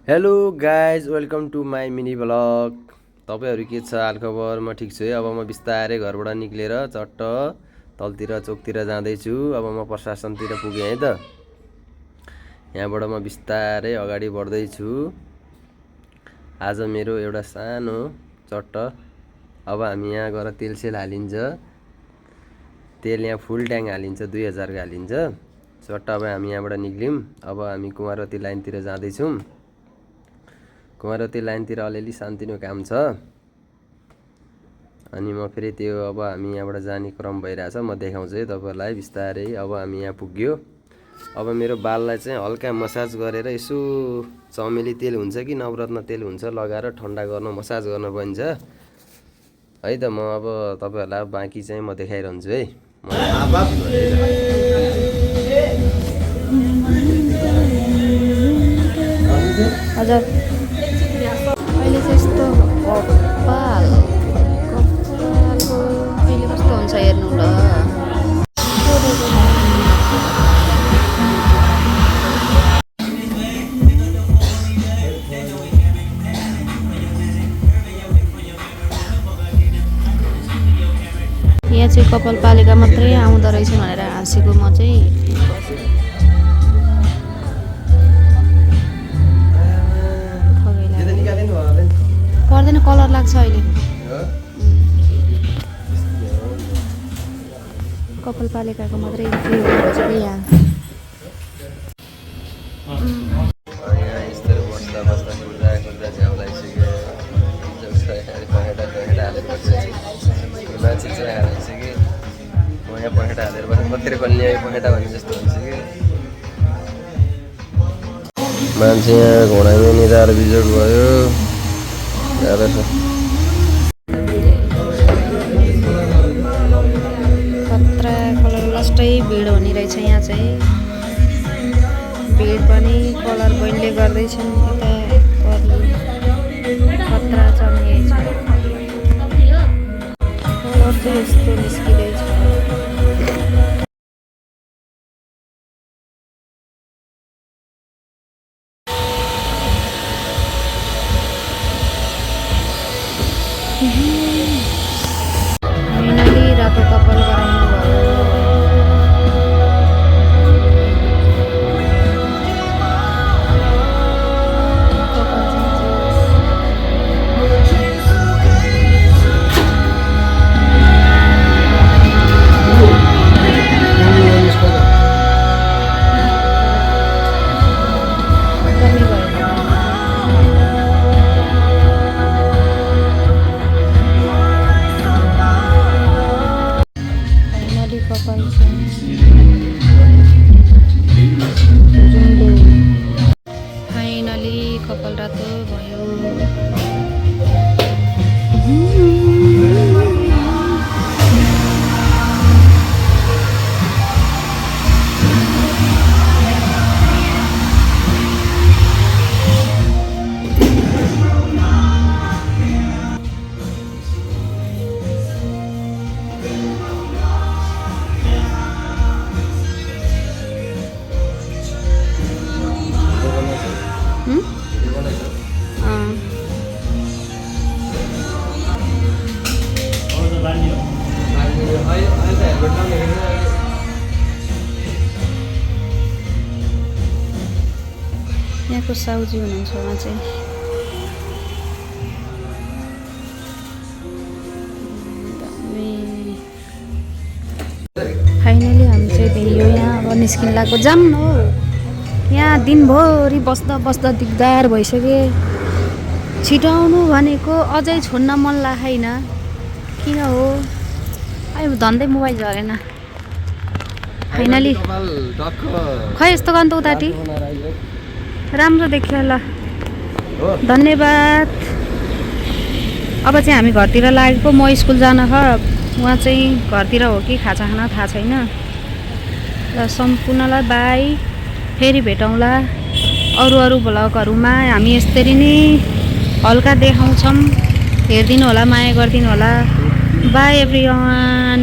Hello guys welcome to my mini blog. तपाईँहरू के छ हालखबर? म ठिक छु है। अब म बिस्तारै घरबाट निक्लेर चट्ट तलतिर चोकतिर जाँदैछु। अब म प्रशासनतिर पुगेँ है त। यहाँबाट म बिस्तारै अगाडि बढ्दैछु। आज मेरो एउटा सानो चट्ट। अब हामी यहाँ गएर तेलसेल हालिन्छ। तेल यहाँ फुल ट्याङ्क हालिन्छ, 2000 को हालिन्छ चट्ट। अब हामी यहाँबाट निक्ल्यौँ। अब हामी कुमारवती लाइनतिर जाँदैछौँ। कुमारवती लाइनतिर अलिअलि सानोतिनो काम छ। अनि म फेरि त्यो अब हामी यहाँबाट जाने क्रम भइरहेछ। म देखाउँछु है तपाईँहरूलाई बिस्तारै। अब हामी यहाँ पुग्यो। अब मेरो बाललाई चाहिँ हल्का मसाज गरेर यसो चमेली तेल हुन्छ कि नवरत्न तेल हुन्छ लगाएर ठन्डा गर्न मसाज गर्न बन्छ है त। म अब तपाईँहरूलाई बाँकी चाहिँ म देखाइरहन्छु है। हजुर अहिले चाहिँ यस्तो कपालको अहिले कस्तो हुन्छ हेर्नु ल। यहाँ चाहिँ कपालपालिका मात्रै आउँदो रहेछ भनेर हाँसेको म चाहिँ पर्दैन, कलर लाग्छ अहिले। कपालपालिकाको मात्रै फ्री हुँदो रहेछ कि यहाँ। यस्तरी बस्दा बस्दा खुल्दा खुल्दा झ्याउ लागिसक्यो। पखेटा हालेर बसिसकेँ। मान्छे चाहिँ हालिसकेँ। म यहाँ पखेटा हालेर बसेँ। कत्रो कल्ने पखेटा भने जस्तो भइसक्यो। मान्छे यहाँ घोडामै निधाएर बिजोड भयो। गाह्रो छ। खतरा कलर लास्टै भिड हुने रहेछ यहाँ चाहिँ। भिड पनि कलर बहिनीले गर्दैछन्। खतरा चल्ने छ। कलर चाहिँ यस्तो निस्किँदैछ। मैनाली रातो कपाल गराउनु भयो। फाइनली कपाल रातो भयो। यहाँको साउजी हुनुहुन्छ उहाँ चाहिँ। फाइनली हामी चाहिँ भेटियो यहाँ। अब निस्किन लाग्यो। जाम हो यहाँ दिनभरि बस्दा बस्दा दिगदार भइसक्यो। छिटाउनु भनेको अझै छोड्न मन लागेन। किन हो अहिले धन्दै मोबाइल झरेन। फाइनली खै यस्तो गर्नु त उताटी राम्रो देखियो ल। धन्यवाद। अब चाहिँ हामी घरतिर लागेको। म स्कुल जान ख। उहाँ चाहिँ घरतिर हो कि खाजा खाना थाहा छैन। र सम्पूर्णलाई बाई। फेरि भेटौँला अरू भ्लगहरूमा। हामी यसरी नै हल्का देखाउँछौँ। हेरिदिनु होला, माया गरिदिनु होला। By everyone.